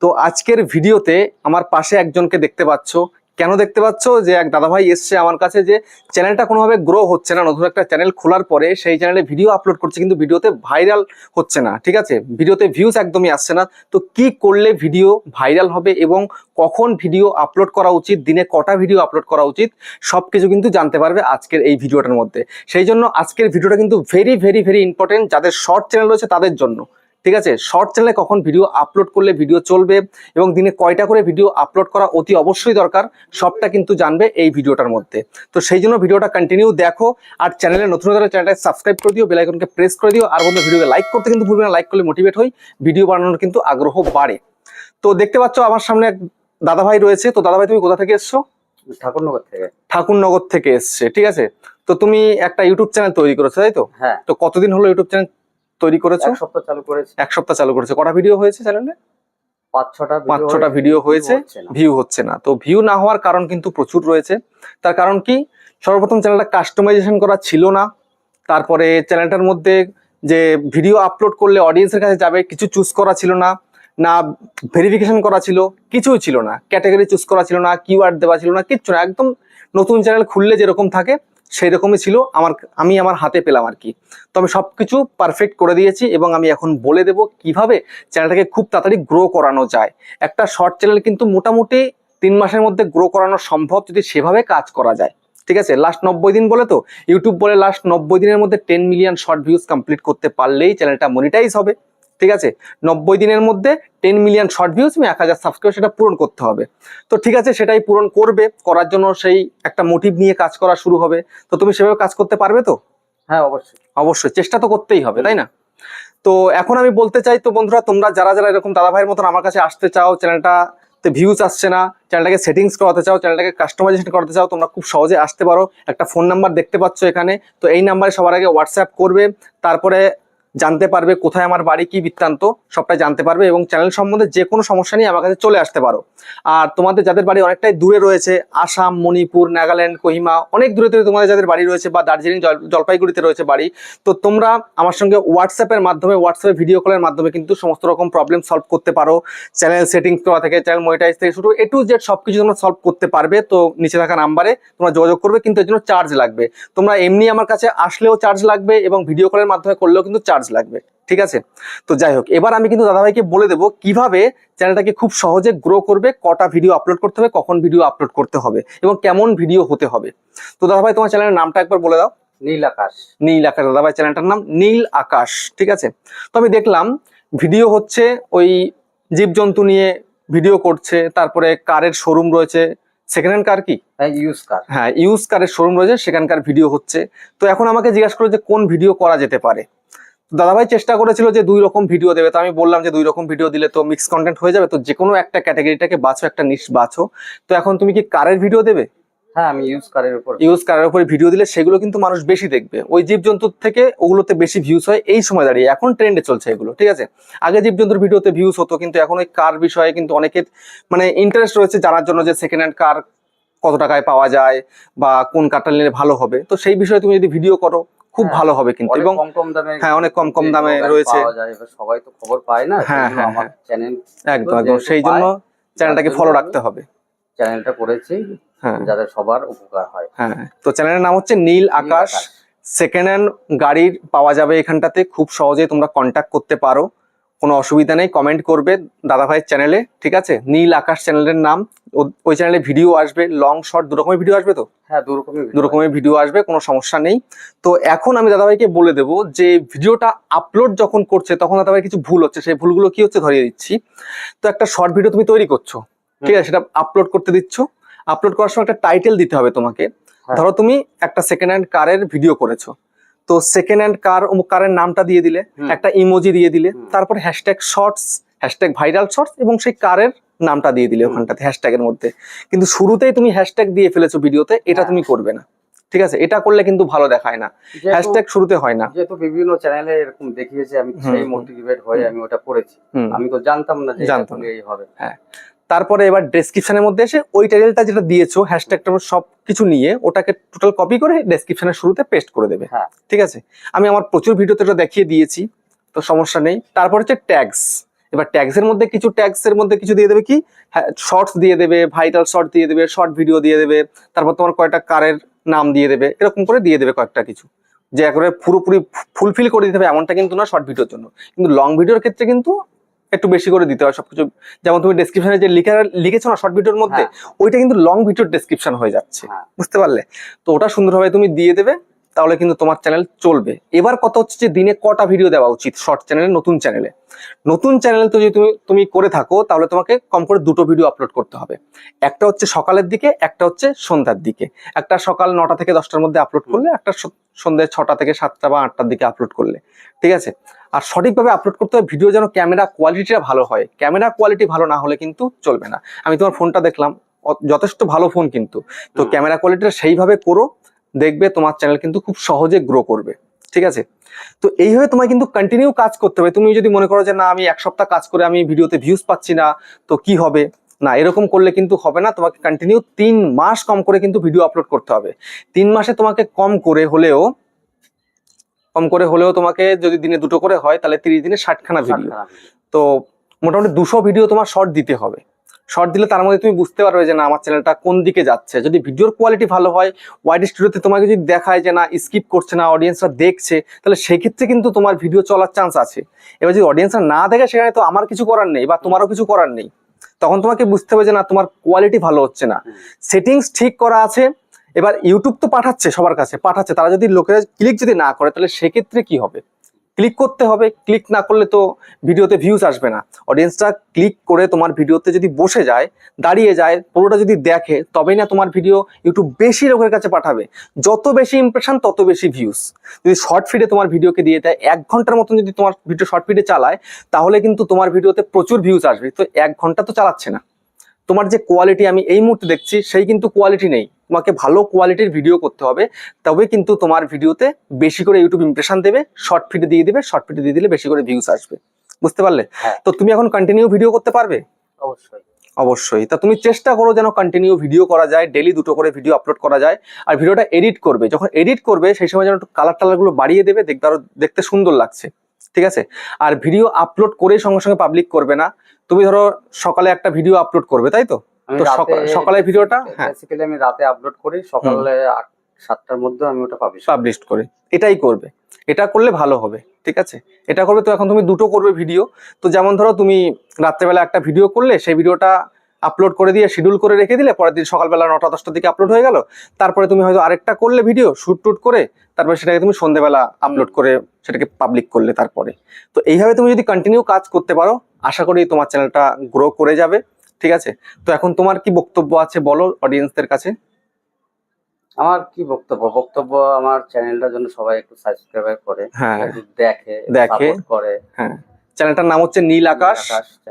তো আজকের ভিডিওতে আমার পাশে একজনকে দেখতে পাচ্ছ। কেন দেখতে পাচ্ছ? যে এক দাদাভাই এসছে আমার কাছে, যে চ্যানেলটা কোনোভাবে গ্রো হচ্ছে না, নতুন একটা চ্যানেল খোলার পরে সেই চ্যানেলে ভিডিও আপলোড করছে কিন্তু ভিডিওতে ভাইরাল হচ্ছে না, ঠিক আছে, ভিডিওতে ভিউজ একদমই আসছে না। তো কি করলে ভিডিও ভাইরাল হবে এবং কখন ভিডিও আপলোড করা উচিত, দিনে কটা ভিডিও আপলোড করা উচিত, সবকিছু কিন্তু জানতে পারবে আজকের এই ভিডিওটার মধ্যে। সেই জন্য আজকের ভিডিওটা কিন্তু ভেরি ভেরি ভেরি ইম্পর্টেন্ট যাদের শর্ট চ্যানেল রয়েছে তাদের জন্য, ঠিক আছে। শর্ট চ্যানেলে কখন ভিডিও আপলোড করলে ভিডিও চলবে এবং দিনে কয়টা করে ভিডিও আপলোড করা অতি অবশ্যই দরকার, সবটা কিন্তু জানবে এই ভিডিওটার মধ্যে। তো সেই জন্য ভিডিওটা কন্টিনিউ দেখো, আর চ্যানেলে নতুন হলে চ্যানেলটা সাবস্ক্রাইব করে দিও, বেল আইকনকে প্রেস করে দিও, আর বন্ধু ভিডিওকে লাইক করতে কিন্তু ভুলবে না, লাইক করলে মোটিভেট হই, ভিডিও বানানোর কিন্তু আগ্রহ বাড়ে। তো দেখতে পাচ্ছ আমার সামনে এক দাদাভাই রয়েছে। তো দাদাভাই, তুমি কোথা থেকে এসছো? ঠাকুরনগর থেকে। ঠাকুরনগর থেকে এসছে, ঠিক আছে। তো তুমি একটা ইউটিউব চ্যানেল তৈরি করেছো, তাই তো? হ্যাঁ। তো কতদিন হলো ইউটিউব চ্যানেল তৈরি করেছো? 1 সপ্তাহ চালু করেছি। 1 সপ্তাহ চালু করেছে। কটা ভিডিও হয়েছে চ্যানেলে? 5-6টা ভিডিও হয়েছে, ভিউ হচ্ছে না। তো ভিউ না হওয়ার কারণ কিন্তু প্রচুর রয়েছে। তার কারণ কি? সর্বপ্রথম চ্যানেলটা কাস্টমাইজেশন করা ছিল না, তারপরে চ্যানেলটার মধ্যে যে ভিডিও আপলোড করলে অডিয়েন্সের কাছে যাবে কিছু চুজ করা ছিল না, না ভেরিফিকেশন করা ছিল, কিছুই ছিল না, ক্যাটাগরি চুজ করা ছিল না, কিওয়ার্ড দেওয়া ছিল না, কিচ্ছু না। একদম নতুন চ্যানেল খুললে যেরকম থাকে সেই রকমই ছিল। আমি আমার হাতে পেলাম আর কি। তো আমি সবকিছু পারফেক্ট করে দিয়েছি এবং আমি এখন বলে দেব কিভাবে চ্যানেলটাকে খুব তাড়াতাড়ি গ্রো করানো যায়। একটা শর্ট চ্যানেল কিন্তু মোটামুটি 3 মাসের মধ্যে গ্রো করানো সম্ভব যদি সেভাবে কাজ করা যায়, ঠিক আছে। লাস্ট 90 দিন বলে তো ইউটিউব বলে, লাস্ট 90 দিনের মধ্যে 10 মিলিয়ন শর্ট ভিউজ কমপ্লিট করতে পারলেই চ্যানেলটা মনিটাইজ হবে, ঠিক আছে। 90 দিনের মধ্যে 10 মিলিয়ন শর্ট ভিউজ, 1000 সাবস্ক্রাইবার, সেটা পূরণ করতে হবে। তো ঠিক আছে, সেটাই পূরণ করবে। করার জন্য সেই একটা মোটিভ নিয়ে কাজ করা শুরু হবে। তো তুমি সেভাবে কাজ করতে পারবে তো? হ্যাঁ, অবশ্যই অবশ্যই, চেষ্টা তো করতেই হবে, তাই না? তো এখন আমি বলতে চাই, তো বন্ধুরা তোমরা যারা যারা এরকম দাদা ভাইয়ের মতন আমার কাছে আসতে চাও, চ্যানেলটাতে ভিউজ আসছে না, চ্যানেলটাকে সেটিংস করাতে চাও, চ্যানেলটাকে কাস্টমাইজেশন করতে চাও, তোমরা খুব সহজে আসতে পারো। একটা ফোন নাম্বার দেখতে পাচ্ছ এখানে, তো এই নাম্বারে সবার আগে হোয়াটসঅ্যাপ করবে, তারপরে জানতে পারবে কোথায় আমার বাড়ি, কি বৃত্তান্ত, সবটাই জানতে পারবে এবং চ্যানেল সম্বন্ধে যে কোনো সমস্যা নিয়ে আমার কাছে চলে আসতে পারো। আর তোমাদের যাদের বাড়ি অনেকটাই দূরে রয়েছে, আসাম, মণিপুর, নাগাল্যান্ড, কোহিমা, অনেক দূরে দূরে তোমাদের যাদের বাড়ি রয়েছে, বা দার্জিলিং, জলপাইগুড়িতে রয়েছে বাড়ি, তো তোমরা আমার সঙ্গে হোয়াটসঅ্যাপের মাধ্যমে, হোয়াটসঅ্যাপে ভিডিও কলের মাধ্যমে কিন্তু সমস্ত রকম প্রবলেম সলভ করতে পারো। চ্যানেল সেটিংস করা থেকে চ্যানেল মনিটাইজ থেকে শুরু A to Z সবকিছু তোমরা সলভ করতে পারবে। তো নিচে থাকা নাম্বারে তোমরা যোগাযোগ করবে, কিন্তু এর জন্য চার্জ লাগবে। তোমরা এমনি আমার কাছে আসলেও চার্জ লাগবে এবং ভিডিও কলের মাধ্যমে করলেও কিন্তু চার্জ লাগবে, ঠিক আছে। তো যাই হোক, এবার আমি কিন্তু দাদাভাইকে বলে দেবো কিভাবে চ্যানেলটাকে খুব সহজে গ্রো করবে, কটা ভিডিও আপলোড করতে হবে, কখন ভিডিও আপলোড করতে হবে এবং কেমন ভিডিও হতে হবে। তো দাদাভাই, তোমার চ্যানেলের নামটা একবার বলে দাও। নীল আকাশ। নীল আকাশ, দাদাভাই চ্যানেলটার নাম নীল আকাশ, ঠিক আছে। তো আমি দেখলাম ভিডিও হচ্ছে ওই জীবজন্তু নিয়ে ভিডিও করছে, তারপরে কারের শোরুম রয়েছে, সেকেন্ড হ্যান্ড কার কি, ইউজ কার, হ্যাঁ ইউজ কারের শোরুম রয়েছে, সেখানকার ভিডিও হচ্ছে। তো এখন আমাকে জিজ্ঞাসা করো যে কোন ভিডিও করা যেতে পারে। দাদাভাই চেষ্টা করেছিল যে 2 রকম ভিডিও দেবে, তো আমি বললাম যে 2 রকম ভিডিও দিলে তো মিক্স কন্টেন্ট হয়ে যাবে, তো যে কোনো একটা ক্যাটাগরিটাকে বাছো, একটা নিশ বাছো। তো এখন তুমি কি কারের ভিডিও দেবে? হ্যাঁ, আমি ইউজ কারের উপর ভিডিও দিলে সেগুলো কিন্তু মানুষ বেশি দেখবে। ওই জীবজন্তুর থেকে ওগুলোতে বেশি ভিউজ হয় এই সময় দাঁড়িয়ে, এখন ট্রেন্ডে চলছে এগুলো, ঠিক আছে। আগে জীবজন্তুর ভিডিওতে ভিউজ হতো, কিন্তু এখন ওই কার বিষয়ে কিন্তু অনেকের মানে ইন্টারেস্ট রয়েছে জানার জন্য, যে সেকেন্ড হ্যান্ড কার কত টাকায় পাওয়া যায় বা কোন কারটা নিলে ভালো হবে। তো সেই বিষয়ে তুমি যদি ভিডিও করো খুব ভালো হবে কিন্তু, এবং কম দামে, হ্যাঁ অনেক কম দামে রয়েছে। সবাই তো খবর পায় না, হ্যাঁ আমার চ্যানেল একদম সেই জন্য চ্যানেলটাকে ফলো রাখতে হবে। চ্যানেলটা করেছি যাতে সবার উপকার হয়। হ্যাঁ, তো চ্যানেলের নাম হচ্ছে নীল আকাশ। সেকেন্ড হ্যান্ড গাড়ির পাওয়া যাবে এখানটাতে, খুব সহজে তোমরা কন্ট্যাক্ট করতে পারো, কোনো অসুবিধা নেই। কমেন্ট করবে দাদা ভাইয়ের চ্যানেলে, ঠিক আছে। নীল আকাশ চ্যানেলের নাম। ওই চ্যানেলে ভিডিও আসবে, লং শর্ট 2 রকমের ভিডিও আসবে। তো হ্যাঁ, 2 রকমের ভিডিও আসবে, কোনো সমস্যা নেই। তো এখন আমি দাদাভাইকে বলে দেবো যে ভিডিওটা আপলোড যখন করছে তখন দাদাভাই কিছু ভুল হচ্ছে, সেই ভুলগুলো কি হচ্ছে ধরিয়ে দিচ্ছি। তো একটা শর্ট ভিডিও তুমি তৈরি করছো, ঠিক আছে, সেটা আপলোড করতে দিচ্ছ। আপলোড করার সময় একটা টাইটেল দিতে হবে তোমাকে। ধরো তুমি একটা সেকেন্ড হ্যান্ড কারের ভিডিও করেছো, তো সেকেন্ড হ্যান্ড কারের নামটা দিয়ে দিলে, একটা ইমোজি দিয়ে দিলে, তারপরে hashtag shorts, hashtag viral shorts এবং সেই কারের নামটা দিয়ে দিলে ওখানটাতে হ্যাশট্যাগের মধ্যে। কিন্তু শুরুতেই তুমি হ্যাশট্যাগ দিয়ে ফেলেছো ভিডিওতে, এটা তুমি করবে না, ঠিক আছে। এটা করলে কিন্তু ভালো দেখায় না, হ্যাশট্যাগ শুরুতে হয় না। যেহেতু বিভিন্ন চ্যানেলে এরকম দেখিয়েছে, আমি সেই মোটিভেট হয়ে আমি ওটা করেছি। আমি তো জানতাম না যে এই হবে। হ্যাঁ, তারপরে এবার ডেসক্রিপশনের মধ্যে এসে ওই টাইটেলটা যেটা দিয়েছো হ্যাশট্যাগটা সব কিছু নিয়ে ওটাকে টোটাল কপি করে ডেসক্রিপশনের শুরুতে পেস্ট করে দেবে, ঠিক আছে। আমি আমার প্রচুর ভিডিওতে এটা দেখিয়ে দিয়েছি, তো সমস্যা নেই। তারপর হচ্ছে ট্যাগস। এবার ট্যাগসের মধ্যে কিছু দিয়ে দেবে কি, হ্যাঁ শর্টস দিয়ে দেবে, ভাইটাল শর্ট দিয়ে দেবে, শর্ট ভিডিও দিয়ে দেবে, তারপর তোমার কয়েকটা কারের নাম দিয়ে দেবে, এরকম করে দিয়ে দেবে কয়েকটা কিছু, যে একেবারে পুরোপুরি ফুলফিল করে দিতে হবে এমনটা কিন্তু না শর্ট ভিডিওর জন্য। কিন্তু লং ভিডিওর ক্ষেত্রে কিন্তু একটু বেশি করে দিতে হয় সবকিছু। যেমন তুমি ডেসক্রিপশনে যে লিখেছো না শর্ট ভিডিওর মধ্যে, ওইটা কিন্তু লং ভিডিওর ডেসক্রিপশন হয়ে যাচ্ছে, বুঝতে পারলে? তো ওটা সুন্দরভাবে তুমি দিয়ে দেবে, তাহলে কিন্তু তোমার চ্যানেল চলবে। এবার কথা হচ্ছে যে দিনে কটা ভিডিও দেওয়া উচিত শর্ট চ্যানেলে, নতুন চ্যানেলে তো যদি তুমি করে থাকো, তাহলে তোমাকে কম করে 2টো ভিডিও আপলোড করতে হবে। একটা হচ্ছে সকালের দিকে, একটা হচ্ছে সন্ধ্যার দিকে। একটা সকাল 9টা থেকে 10টার মধ্যে আপলোড করলে, একটা সন্ধ্যে 6টা থেকে 7টা বা 8টার দিকে আপলোড করলে, ঠিক আছে? আর সঠিকভাবে আপলোড করতে হবে, ভিডিও যেন ক্যামেরা কোয়ালিটিটা ভালো হয়। ক্যামেরা কোয়ালিটি ভালো না হলে কিন্তু চলবে না। আমি তোমার ফোনটা দেখলাম, যথেষ্ট ভালো ফোন কিন্তু, তো ক্যামেরা কোয়ালিটিটা সেইভাবে করো, দেখবে তোমার চ্যানেল কিন্তু খুব সহজে গ্রো করবে, ঠিক আছে? তো এইভাবে তোমায় কিন্তু কন্টিনিউ কাজ করতে হবে। তুমি যদি মনে করো যে না আমি 1 সপ্তাহ কাজ করে আমি ভিডিওতে ভিউজ পাচ্ছি না, তো কি হবে, না এরকম করলে কিন্তু হবে না। তোমাকে কন্টিনিউ 3 মাস কম করে কিন্তু ভিডিও আপলোড করতে হবে। 3 মাসে তোমাকে কম করে হলেও তোমাকে যদি দিনে 2টো করে হয়, তাহলে 30 দিনে 60খানা ভিডিও, তো মোটামুটি 200 ভিডিও তোমার শর্ট দিতে হবে। শর্ট দিলে তার মধ্যে তুমি বুঝতে পারবে যে না আমার চ্যানেলটা কোন দিকে যাচ্ছে। যদি ভিডিওর কোয়ালিটি ভালো হয়, ওয়াইড স্টুডিওতে তোমাকে যদি দেখায় যে না স্কিপ করছে না, অডিয়েন্সরা দেখছে, তাহলে সেক্ষেত্রে কিন্তু তোমার ভিডিও চলার চান্স আছে। এবার যদি অডিয়েন্সরা না দেখে, সেখানে তো আমার কিছু করার নেই বা তোমারও কিছু করার নেই। তখন তোমাকে বুঝতে হবে যে না তোমার কোয়ালিটি ভালো হচ্ছে না, সেটিংস ঠিক করা আছে। এবার ইউটিউব তো পাঠাচ্ছে, সবার কাছে পাঠাচ্ছে, তারা যদি লোকেরা ক্লিক যদি না করে, তাহলে সেক্ষেত্রে কি হবে? ক্লিক করতে হবে, ক্লিক না করলে তো ভিডিওতে ভিউজ আসবে না। অডিয়েন্সটা ক্লিক করে তোমার ভিডিওতে যদি বসে যায়, দাঁড়িয়ে যায়, পুরোটা যদি দেখে, তবেই না তোমার ভিডিও ইউটিউব বেশি লোকের কাছে পাঠাবে। যত বেশি ইমপ্রেশন তত বেশি ভিউজ। যদি শর্ট ফিডে তোমার ভিডিওকে দিয়ে দেয়, 1 ঘন্টার মতন যদি তোমার ভিডিও শর্ট ফিডে চালায়, তাহলে কিন্তু তোমার ভিডিওতে প্রচুর ভিউজ আসবে। তো 1 ঘন্টা তো চালাচ্ছে না। তোমার যে কোয়ালিটি আমি এই মুহূর্তে দেখছি, সেই কিন্তু কোয়ালিটি নেই। তোমাকে ভালো কোয়ালিটির ভিডিও করতে হবে, তবে কিন্তু তোমার ভিডিওতে বেশি করে ইউটিউব ইমপ্রেশন দেবে, শর্ট ফিডে দিয়ে দিবে, শর্ট ফিডে দিয়ে দিলে বেশি করে ভিউজ আসবে, বুঝতে পারলে? তো তুমি এখন কন্টিনিউ ভিডিও করতে পারবে? অবশ্যই। তা তুমি চেষ্টা করো যেন কন্টিনিউ ভিডিও করা যায়, ডেইলি 2টো করে ভিডিও আপলোড করা যায়। আর ভিডিওটা এডিট করবে, যখন এডিট করবে সেই সময় যেন একটু কালার গুলো বাড়িয়ে দেবে, দেখবে আরো দেখতে সুন্দর লাগছে, ঠিক আছে? আর ভিডিও আপলোড করে সঙ্গে সঙ্গে পাবলিক করবে না। তুমি ধরো সকালে একটা ভিডিও আপলোড করবে, তাই তো? তো সকালে ভিডিওটা বেসিক্যালি আমি রাতে আপলোড করি, সকালে 7টার মধ্যে আমি ওটা পাবলিশ করি। এটাই করবে, এটা করলে ভালো হবে, ঠিক আছে? এটা করবে। তো এখন তুমি 2টো করবে ভিডিও। তো যেমন ধরো তুমি রাত্রেবেলা একটা ভিডিও করলে, সেই ভিডিওটা আপলোড করে দিয়ে শিডিউল করে রেখে দিলে, পরের দিন সকালবেলা 9টা-10টার দিকে আপলোড হয়ে গেল। তারপরে তুমি হয়তো আরেকটা করলে ভিডিও শুট করে, তারপরে সেটাকে তুমি সন্ধ্যেবেলা আপলোড করে সেটাকে পাবলিক করলে তারপরে। তো এইভাবে তুমি যদি কন্টিনিউ কাজ করতে পারো, আশা করি তোমার চ্যানেলটা গ্রো করে যাবে, ঠিক আছে? তো এখন তোমার কি বক্তব্য আছে বলো অডিয়েন্সদের কাছে? আমার কি বক্তব্য আমার চ্যানেলটার জন্য সবাই একটু সাবস্ক্রাইব করে, দেখে সাপোর্ট করে। হ্যাঁ, চ্যানেলটার নাম হচ্ছে নীল আকাশ।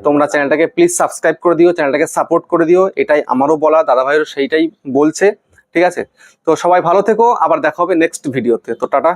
তোমরা চ্যানেলটাকে প্লিজ সাবস্ক্রাইব করে দিও, চ্যানেলটাকে সাপোর্ট করে দিও, এটাই আমারও বলা, দাদা ভাইয়েরও সেইটাই বলছে, ঠিক আছে? তো সবাই ভালো থেকো, আবার দেখা হবে নেক্সট ভিডিওতে। তো টাটা।